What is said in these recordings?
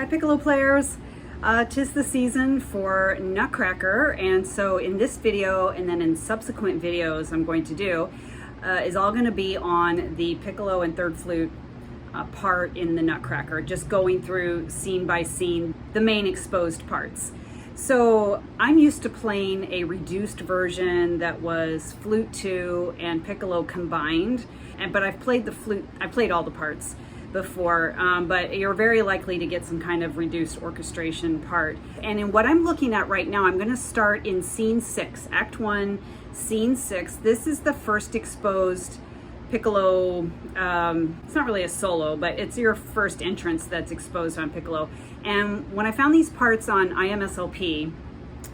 Piccolo players, 'tis the season for Nutcracker, and so in this video and then in subsequent videos I'm going to do is all going to be on the Piccolo and third flute part in the Nutcracker, just going through scene by scene the main exposed parts. So I'm used to playing a reduced version that was Flute 2 and Piccolo combined, but I've played the flute, I played all the parts before, but you're very likely to get some kind of reduced orchestration part. And in what I'm looking at right now, I'm going to start in scene 6, Act 1, scene 6. This is the first exposed Piccolo. It's not really a solo, but it's your first entrance that's exposed on Piccolo. And when I found these parts on IMSLP,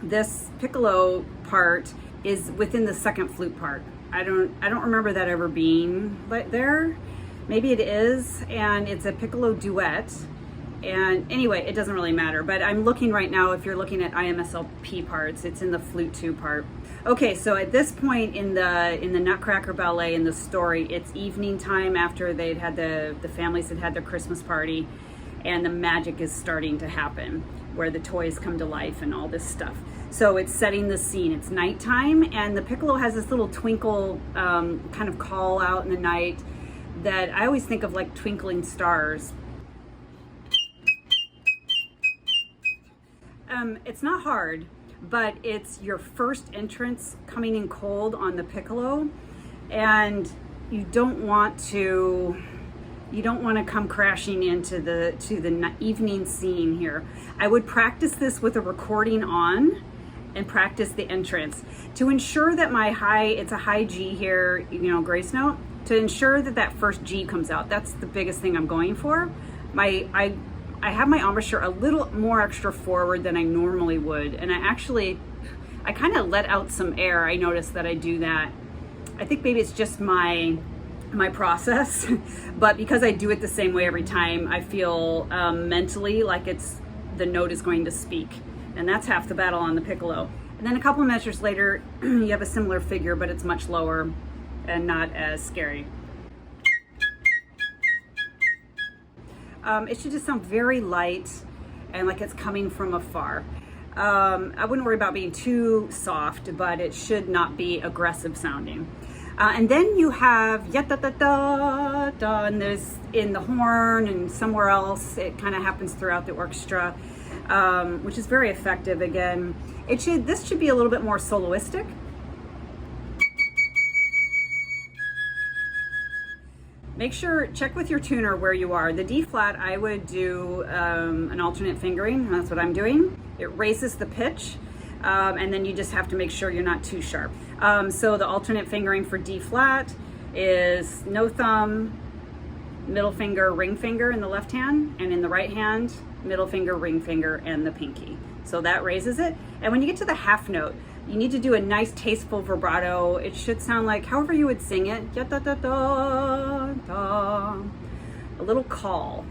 this Piccolo part is within the second flute part. I don't remember that ever being there. Maybe it is, and it's a Piccolo duet. And anyway, it doesn't really matter, but I'm looking right now, if you're looking at IMSLP parts, it's in the Flute 2 part. Okay, so at this point in the Nutcracker ballet, in the story, it's evening time after they'd had the families had their Christmas party, and the magic is starting to happen, where the toys come to life and all this stuff. So it's setting the scene. It's nighttime, and the Piccolo has this little twinkle kind of call out in the night that I always think of like twinkling stars. It's not hard, but it's your first entrance coming in cold on the Piccolo, and you don't want to come crashing into the evening scene here. I would practice this with a recording on and practice the entrance to ensure that it's a high G here, grace note, to ensure that first G comes out. That's the biggest thing I'm going for. I have my embouchure a little more extra forward than I normally would, and I kind of let out some air. I noticed that I do that. I think maybe it's just my process, but because I do it the same way every time, I feel mentally like the note is going to speak, and that's half the battle on the Piccolo. And then a couple of measures later, you have a similar figure, but it's much lower and not as scary. It should just sound very light and like it's coming from afar. I wouldn't worry about being too soft, but it should not be aggressive sounding. And then you have da da da da, and there's in the horn and somewhere else. It kind of happens throughout the orchestra, which is very effective. Again, this should be a little bit more soloistic. Make sure, check with your tuner where you are. The D flat, I would do an alternate fingering, and that's what I'm doing. It raises the pitch, and then you just have to make sure you're not too sharp. So the alternate fingering for D flat is no thumb, middle finger, ring finger in the left hand, and in the right hand, middle finger, ring finger, and the pinky. So that raises it. And when you get to the half note, you need to do a nice tasteful vibrato. It should sound like however you would sing it. Da, da, da, da, da. A little call.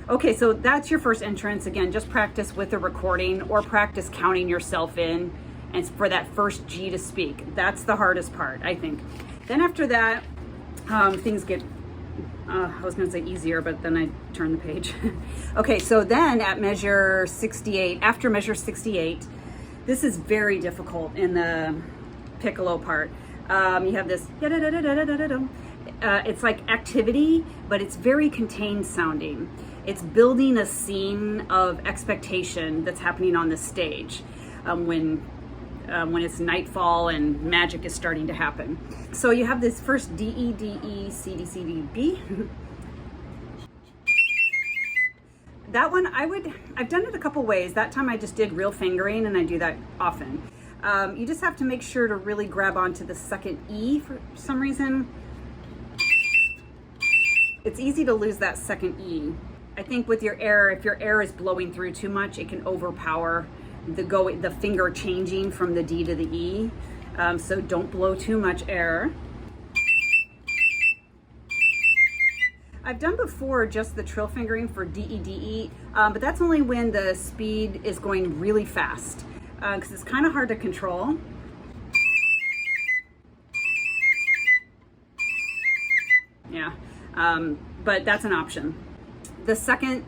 Okay, so that's your first entrance. Again, just practice with the recording or practice counting yourself in and for that first G to speak. That's the hardest part, I think. Then after that, things get I was going to say easier, but then I turned the page. Okay, so then at measure 68, after measure 68, this is very difficult in the Piccolo part. You have this, it's like activity, but it's very contained sounding. It's building a scene of expectation that's happening on the stage when it's nightfall and magic is starting to happen. So you have this first D, E, D, E, C, D, C, D, B. That one, I've done it a couple ways. That time I just did real fingering, and I do that often. You just have to make sure to really grab onto the second E for some reason. It's easy to lose that second E. I think with your air, if your air is blowing through too much, it can overpower the finger changing from the D to the E. So don't blow too much air. I've done before just the trill fingering for D, E, D, E, but that's only when the speed is going really fast, because it's kind of hard to control. Yeah. but that's an option. The second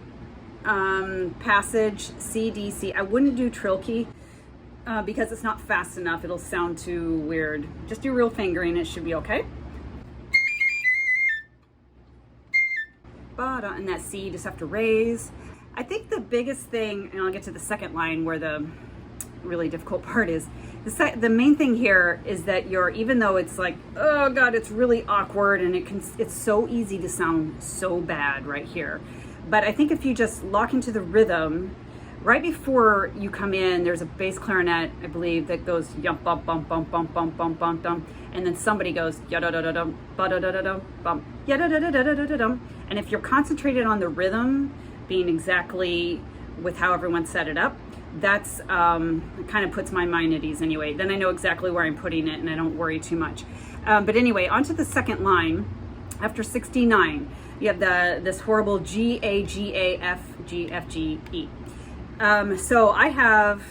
passage, C, D, C, I wouldn't do trill key because it's not fast enough. It'll sound too weird. Just do real fingering, it should be okay. And that C, you just have to raise. I think the biggest thing, and I'll get to the second line where the really difficult part is, the main thing here is that even though it's like, oh God, it's really awkward and it's so easy to sound so bad right here. But I think if you just lock into the rhythm, right before you come in, there's a bass clarinet, I believe, that goes yump, bump, bump, bump, bump, bump, bump, bump, dum, and then somebody goes yada-da-da-dum, ba-da-da-da-dum, bump, yada-da-da-da-da-da-dum. And if you're concentrated on the rhythm being exactly with how everyone set it up, that's kind of puts my mind at ease anyway. Then I know exactly where I'm putting it and I don't worry too much. But anyway, onto the second line. After 69, you have this horrible G, A, G, A, F, G, F, G, E. So I have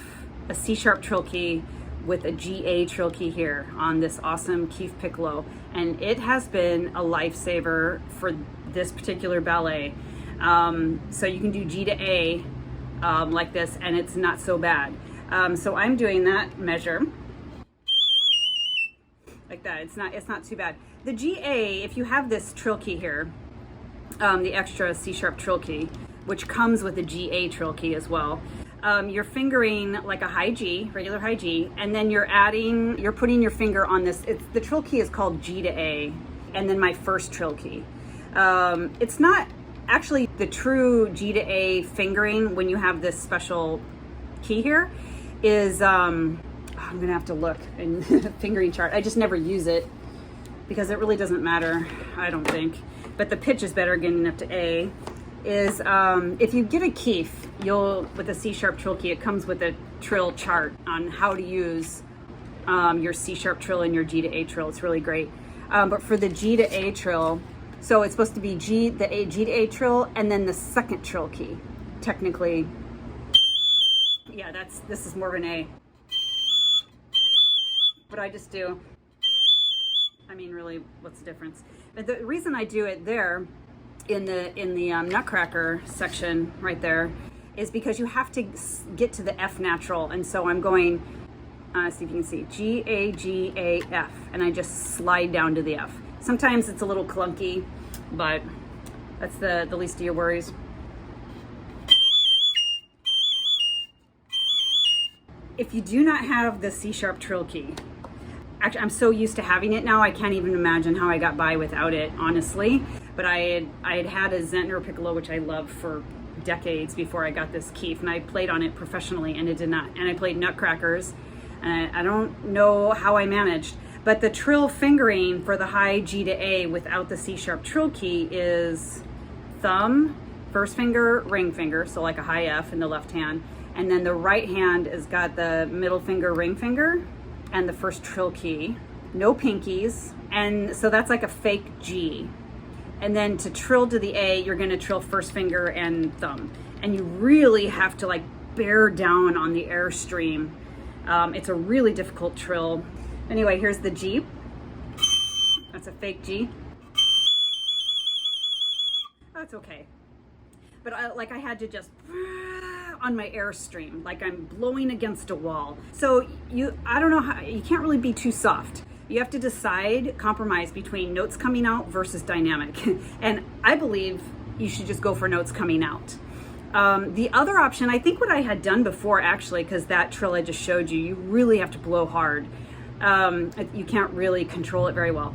a C sharp trill key with a G, A trill key here on this awesome Keith Piccolo. And it has been a lifesaver for this particular ballet. So you can do G to A like this and it's not so bad. So I'm doing that measure like that. It's not too bad. The GA, if you have this trill key here, the extra C sharp trill key, which comes with a GA trill key as well, you're fingering like a high G, regular high G, and then you're putting your finger on this. The trill key is called G to A, and then my first trill key. It's not actually the true G to A fingering when you have this special key here is, I'm gonna have to look in the fingering chart. I just never use it because it really doesn't matter, I don't think. But the pitch is better getting up to A. Is if you get a Keith, with a C sharp trill key, it comes with a trill chart on how to use your C sharp trill and your G to A trill. It's really great. But for the G to A trill, so it's supposed to be G to A trill and then the second trill key. Technically, yeah, this is more of an A. But I just do, I mean, really, what's the difference? But the reason I do it there in the Nutcracker section right there is because you have to get to the F natural. And so I'm going, see if you can see, G, A, G, A, F. And I just slide down to the F. Sometimes it's a little clunky, but that's the least of your worries. If you do not have the C sharp trill key, actually, I'm so used to having it now, I can't even imagine how I got by without it, honestly. But I had a Zentner Piccolo, which I loved for decades before I got this Keith, and I played on it professionally, and it did not. And I played Nutcrackers, and I don't know how I managed. But the trill fingering for the high G to A without the C sharp trill key is thumb, first finger, ring finger, so like a high F in the left hand, and then the right hand has got the middle finger, ring finger, and the first trill key, no pinkies, and so that's like a fake G. And then to trill to the A, you're gonna trill first finger and thumb. And you really have to like bear down on the airstream. It's a really difficult trill. Anyway, here's the G. That's a fake G. That's okay. But I had to just on my airstream, like I'm blowing against a wall. So I don't know how, you can't really be too soft. You have to decide, compromise between notes coming out versus dynamic. And I believe you should just go for notes coming out. The other option, I think what I had done before actually, because that trill I just showed you, you really have to blow hard. You can't really control it very well.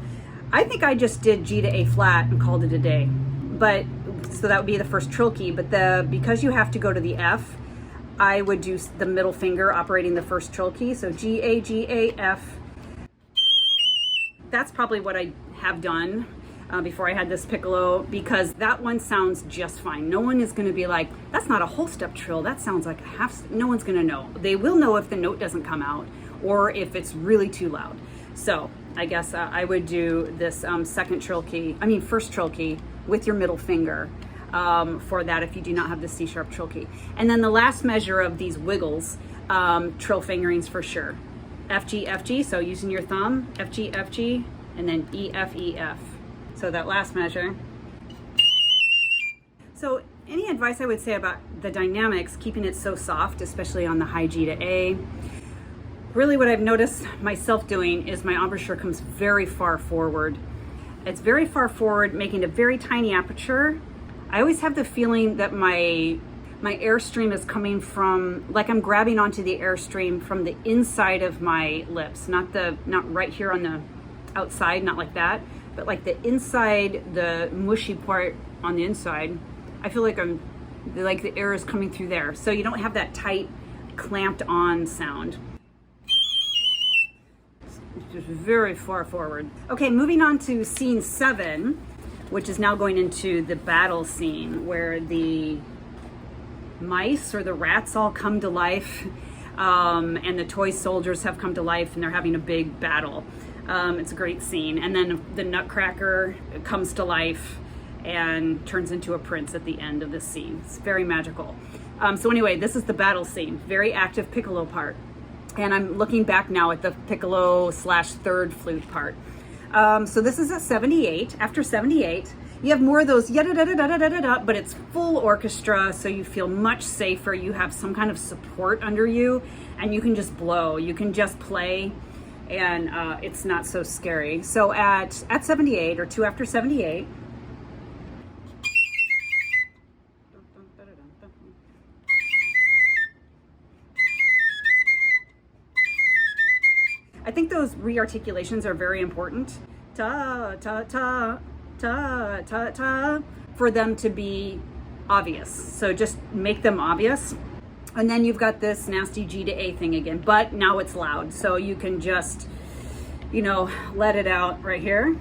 I think I just did G to A flat and called it a day. But, so that would be the first trill key, but because you have to go to the F, I would do the middle finger operating the first trill key. So G, A, G, A, F. That's probably what I have done before I had this Piccolo, because that one sounds just fine. No one is going to be like, that's not a whole step trill, that sounds like a half. No one's going to know. They will know if the note doesn't come out or if it's really too loud. So I guess I would do this first trill key with your middle finger for that if you do not have the C sharp trill key. And then the last measure of these wiggles, trill fingerings for sure. F, G, F, G, so using your thumb, F, G, F, G, and then E, F, E, F. So that last measure, So any advice I would say about the dynamics, keeping it so soft, especially on the high G to A, really what I've noticed myself doing is my embouchure comes very far forward. It's very far forward, making a very tiny aperture. I always have the feeling that my airstream is coming from, like I'm grabbing onto the airstream from the inside of my lips, not right here on the outside, not like that, but like the inside, the mushy part on the inside. I feel like the air is coming through there. So you don't have that tight, clamped on sound. It's just very far forward. Okay, moving on to scene 7, which is now going into the battle scene where the mice or the rats all come to life, and the toy soldiers have come to life, and they're having a big battle. It's a great scene. And then the Nutcracker comes to life and turns into a prince at the end of this scene. It's very magical. So anyway, this is the battle scene, very active Piccolo part. And I'm looking back now at the Piccolo / 3rd flute part. So this is at 78. After 78, you have more of those yada-da-da-da-da-da-da, but it's full orchestra, so you feel much safer. You have some kind of support under you, and you can just blow. You can just play, and it's not so scary. So at 78, or 2 after 78, I think those re-articulations are very important. Ta, ta, ta, ta, ta, ta, for them to be obvious. So just make them obvious. And then you've got this nasty G to A thing again, but now it's loud. So you can just, you know, let it out right here.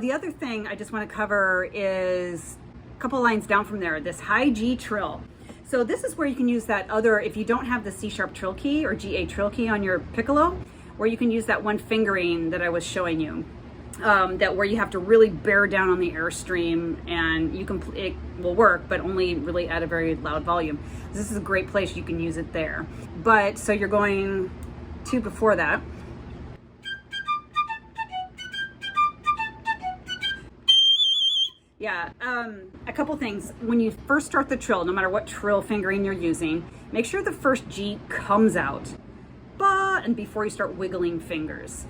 The other thing I just want to cover is a couple lines down from there, this high G trill. So this is where you can use that other, if you don't have the C sharp trill key or GA trill key on your Piccolo, where you can use that one fingering that I was showing you, that where you have to really bear down on the airstream, and it will work, but only really at a very loud volume. This is a great place, you can use it there. But so you're going 2 before that. Yeah, a couple things. When you first start the trill, no matter what trill fingering you're using, make sure the first G comes out, and before you start wiggling fingers.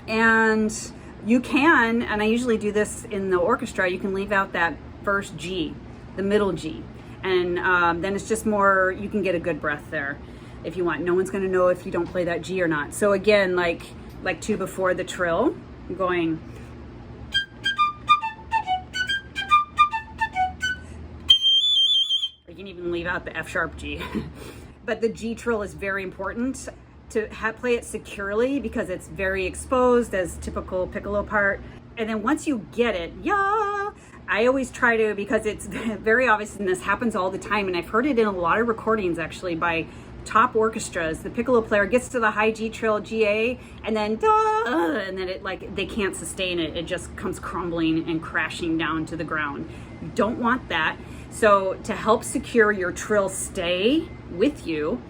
And you can, and I usually do this in the orchestra, you can leave out that first G, the middle G, and then it's just more, you can get a good breath there if you want. No one's gonna know if you don't play that G or not. So again, like 2 before the trill, going, you can even leave out the F sharp G. But the G trill is very important to play it securely because it's very exposed as typical Piccolo part. And then once you get it, yeah, I always try to, because it's very obvious and this happens all the time, and I've heard it in a lot of recordings actually by top orchestras. The Piccolo player gets to the high G trill, GA, and then and then it, like, they can't sustain it. It just comes crumbling and crashing down to the ground. You don't want that. So to help secure your trill stay with you,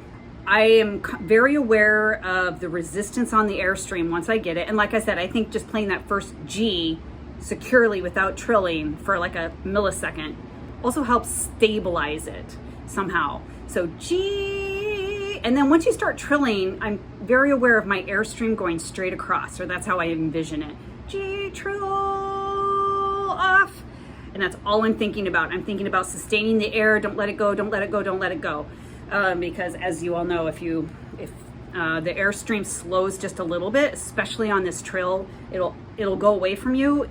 I am very aware of the resistance on the airstream once I get it. And like I said, I think just playing that first G securely without trilling for like a millisecond also helps stabilize it somehow. So G, and then once you start trilling, I'm very aware of my airstream going straight across, or that's how I envision it. G trill off. And that's all I'm thinking about. I'm thinking about sustaining the air. Don't let it go, don't let it go, don't let it go. Because as you all know, if the airstream slows just a little bit, especially on this trill, it'll go away from you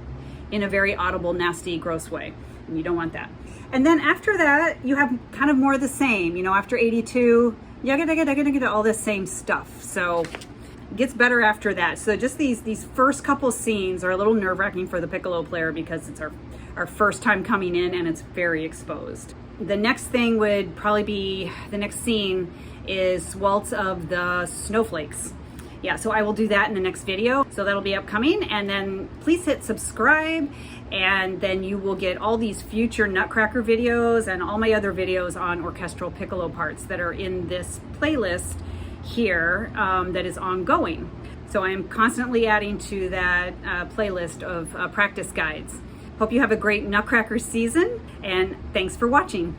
in a very audible, nasty, gross way. And you don't want that. And then after that, you have kind of more of the same, you know, after 82, all this same stuff. So it gets better after that. So just these first couple scenes are a little nerve-wracking for the Piccolo player because it's our first time coming in and it's very exposed. The next thing would probably be, the next scene is Waltz of the Snowflakes. Yeah, so I will do that in the next video. So that'll be upcoming. And then please hit subscribe, and then you will get all these future Nutcracker videos and all my other videos on orchestral Piccolo parts that are in this playlist here that is ongoing. So I am constantly adding to that playlist of practice guides. Hope you have a great Nutcracker season, and thanks for watching.